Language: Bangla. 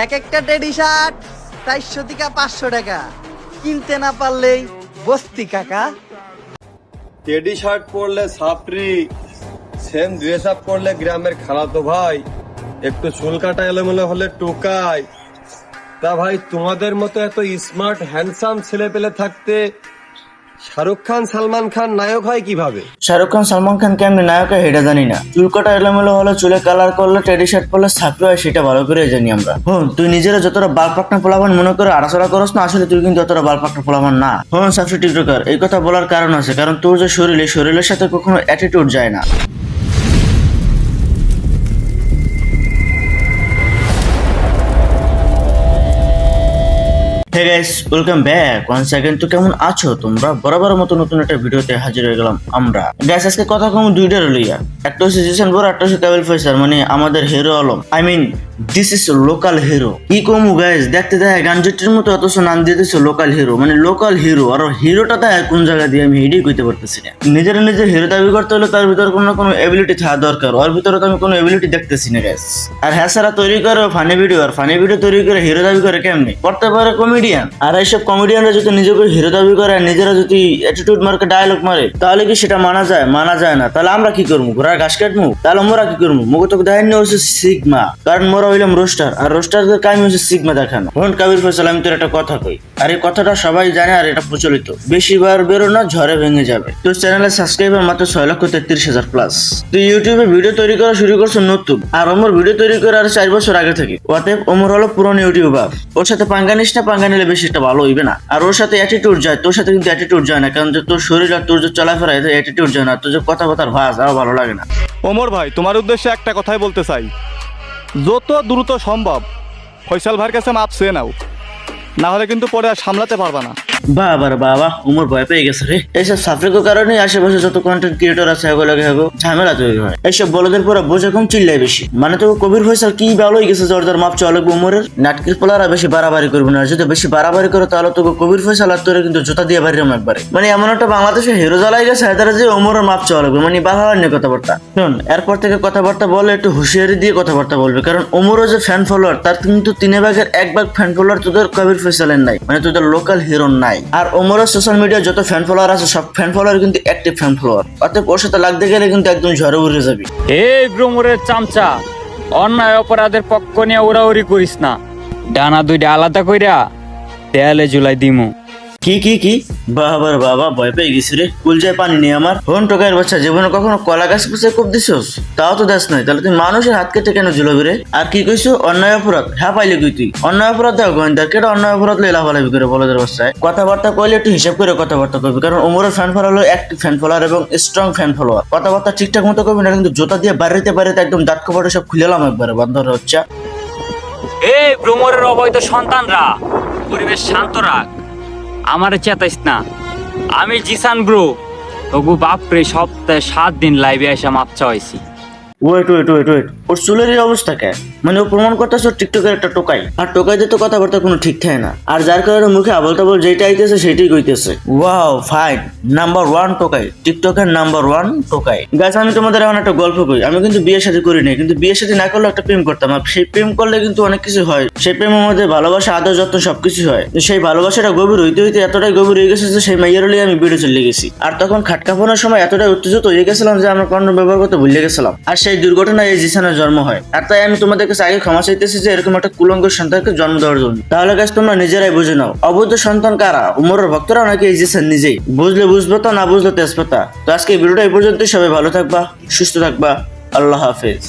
এক একটা টেডি শার্ট 400 থেকে 500 টাকা, কিনতে না পারলেই বস্তি কাকা। টেডি শার্ট পরলে সাপরি, সেম ড্রেস আপ করলে গ্রামের খালাতো ভাই, একটু চুল কাটা এলোমেলো হলে টোকাই। তা ভাই তোমাদের মতো এত স্মার্ট হ্যান্ডসাম ছেলে পেলে থাকতে শাহরুখ খান সালমান খান নায়ক হয় কিভাবে? শাহরুখ খান সালমান খান কেমনি নায়ক হয় এটা জানি না, চুল কাটা এলোমেলো হলে, চুলে কালার করলে, টেডি শার্ট পরলে ছাত্র হয় সেটা ভালো করে জানি আমরা। তুই নিজেরা যতটা বালপাকনা পোলাপান মনে করে আড়াচড়া করস না, আসলে তুই কিন্তু অতটা বালপাকনা পোলাপান না। সাবসি টিকটকার, এই কথা বলার কারণ আছে, কারণ তোর যে শরীর, এই শরীরের সাথে কখনো অ্যাটিটিউড যায় না। Hey guys, welcome back once again. তো কেমন আছো তোমরা? বরাবর মতো নতুন একটা ভিডিওতে হাজির হয়ে গেলাম আমরা। গাইস আজকে কথা কম দুইটা লইয়া, একটা হচ্ছে জিসান বড়, একটা হচ্ছে কাবিল ফয়সাল, মানে আমাদের hero Alam. I mean this is local hero. কি কমু গাইস, দেখতে দেখে গানজেটির মতো অথচ নাম দিয়ে দিচ্ছে লোকাল হিরো, মানে লোকাল হিরো। আর হিরোটা দেখে কোন জায়গা দিয়ে আমি এটাই কইতে পারতেছি না। নিজের হিরো দাবি করতে হলে তার ভিতরে কোনো না কোনো এবিলিটি থাকা দরকার, ওর ভিতরে তো আমি কোনো এবিলিটি দেখতেছি না গাইস। আর হ্যাঁ সারা তৈরি করে ফানি ভিডিও, আর ফানি ভিডিও তৈরি করে হিরো দাবি করে কেমনি? করতে পারে কমেডিয়ান। আর এইসব কমেডিয়ানরা যদি নিজেকে হিরো দাবি করে আর নিজেরা যদি অ্যাটিটিউড মার্কে ডায়লগ মারে, তাহলে কি সেটা মানা যায়? মানা যায় না। তাহলে আমরা কি করবো? ঘোড়ার ঘাস কাটবো? তাহলে মোরা কি করবো? মুখে তো দেখানি হচ্ছে সিগমা, কারণ মোরা হইলাম রোস্টার, আর রোস্টারদের কাজ হচ্ছে সিগমা দেখানো। কাবির ফয়সাল, আমি তোর একটা কথা কই, আর এই কথাটা সবাই জানে, আর এটা প্রচলিত। বেশিবার বেরো না, ঝড়ে ভেঙে যাবে। তোর চ্যানেলের সাবস্ক্রাইবার মাত্র 6,33,000 প্লাস। তুই ইউটিউবে ভিডিও তৈরি করা শুরু করছো নতুন, আর ওমর ভিডিও তৈরি করে আর 4 বছর আগে থেকে। অতএব ওমর হলো পুরনো ইউটিউবার। ওর সাথে পাঙ্গা নিস না, পাঙ্গা নিলে বেশি একটা ভালো হইবে না। আর ওর সাথে অ্যাটিটিউড যায়, তোর সাথে কিন্তু অ্যাটিটিউড যায় না, কারণ যে তোর শরীর আর তোর যে চলাফেরা, এতে অ্যাটিটিউড যায় না। তোর যে কথাবার্তার ভাষ আর ভালো লাগে না। ওমর ভাই, তোমার উদ্দেশ্যে একটা কথাই বলতে চাই, যত দ্রুত সম্ভব ফয়সাল ভাইয়ের কাছে মাপ চেয়ে নাও, না হলে কিন্তু পরে আর সামলাতে পারবা না। বাবা উমর ভয় পেয়ে গেছে রে। এইসব সাফরিকের কারণে আশেপাশে যত কন্টেন্ট ক্রিয়েটর আছে এগুলোকে ঝামেলা তৈরি হয়। এইসব বলদের পরে বোঝা কম, চিল্লাই বেশি। মানে তো কবির ফয়সাল কি ভালো হয়ে গেছে, জোরদার মাপ চলে উমরের। নাটকের পোলারা বেশি বাড়াবাড়ি করবে না, আর যদি বেশি বাড়াবাড়ি করে তাহলে তো কবির ফয়সাল আর তোরে কিন্তু জুতা দিয়ে বাড়িরাম একবারে। মানে এমন একটা বাংলাদেশে হিরো জ্বালাই গেছে এদারা যে উমরের মাপ চলে, মানে বাড়াবার নিয়ে কথাবার্তা। শোন, এরপর থেকে কথাবার্তা বলে একটু হুঁশিয়ারি দিয়ে কথাবার্তা বলবে, কারণ উমরও যে ফ্যান ফলোয়ার, তার কিন্তু 3 ভাগের 1 ভাগ ফ্যান ফলোয়ার তোদের কবির ফয়সালের নাই, মানে তোদের লোকাল হিরো নাই। আর ওমরের সোশ্যাল মিডিয়া যত ফ্যান ফলোয়ার আছে, সব ফ্যান ফলোয়ার কিন্তু অ্যাক্টিভ ফ্যান ফলোয়ার। অতএব ওর সাথে লাগতে গেলে কিন্তু একদম ঝড়ে উড়ে যাবি। এই ব্রহ্মরের চামচা, অন্যায় অপরাধের পক্ষ নিয়ে উড়াউড়ি করিস না। ডানা দুইটা আলাদা কইরা দেয়ালে ঝুলাই দিমু। কি বাবা ভয় পেয়ে গেছি রে। কুল যায় পানি নেই আমার। টোকাইয়ের বাচ্চা, জীবনে কখনো কলা গাছ পুষে কোপ দিছস? তাও তো দেশ নাই, তাহলে তুই মানুষের হাত কেটে কেন ঝুলাবি রে? আর কি কইছো অন্যায় অপরাধ? হ্যাঁ পাইলে কই তুই অন্যায় অপরাধ দেওয়া গোয়েন্দার কেটা অন্যায় অপরাধ লেলা ফলাবি করে বলদের বাচ্চায়। কথাবার্তা কইলে একটু হিসাব করে কথাবার্তা করবি, কারণ ওমরের ফ্যান ফলোয়ার হলো অ্যাক্টিভ ফ্যান ফলোয়ার এবং স্ট্রং ফ্যান ফলোয়ার। কথাবার্তা ঠিকঠাক মতো করবি না, কিন্তু জোতা দিয়ে বাড়িতে একদম দাঁত কপাটে সব খুলেলাম একবারে বন্ধর হচ্ছে। এই ব্রহ্মরের অবৈধ সন্তানরা, পরিবেশ শান্ত রাখ, আমারে চেতাইস না। আমি জিসান ব্রো, তবু বাপরে সপ্তাহে 7 দিন লাইভে এসে মাপ চাইছি। ওয়েট ওর চুলের এই অবস্থা কে? মানে ও প্রমাণ করতেছে টিকটকের একটা টোকাই, আর টোকাইদের তো কথাবার্তা কোনো ঠিক থাকে না, আর যার কারণে মুখে আবল তাবল যেটা আইতেছে সেটাই কইতেছে। ওয়াও ফাইন, নাম্বার 1 টোকাই, টিকটকের নাম্বার 1 টোকাই। গাছ, আমি তোমাদের এখন একটা গল্প কই। আমি কিন্তু বিয়ের সাথে করি নাই, কিন্তু বিয়ের সাথে না করলে একটা প্রেম করতাম, আর সেই প্রেম করলে কিন্তু অনেক কিছু হয়। সেই প্রেমের মধ্যে ভালোবাসা, আদর যত্ন সবকিছু হয়। সেই ভালোবাসাটা গভীর হইতে এতটাই গভীর হয়ে গেছে যে সেই মাইয়ের হলে আমি বেড়ে চলে গেছি। আর তখন খাটকাপনের সময় এতটাই উত্তেজিত হয়ে গেছিলাম যে আমরা কন্ডম ব্যবহার করতে ভুলে গেছিলাম। আর সেই দুর্ঘটনায় এই জিসানের জন্ম হয়। আর তাই আমি তোমাদের কাছে আগে ক্ষমা চাইতেছি যে এরকম একটা কুলঙ্গ সন্তানকে জন্ম দেওয়ার জন্য। তাহলে গাছ তোমরা নিজেরাই বুঝে নাও, অবৈধ সন্তান কারা? উমরের ভক্তরা নাকি এই জিসান নিজেই? বুঝলে বুঝপাতা, না বুঝলে তেজপাতা। তো আজকে ভিডিওটা এই পর্যন্তই। সবাই ভালো থাকবা, সুস্থ থাকবা। আল্লাহ হাফেজ।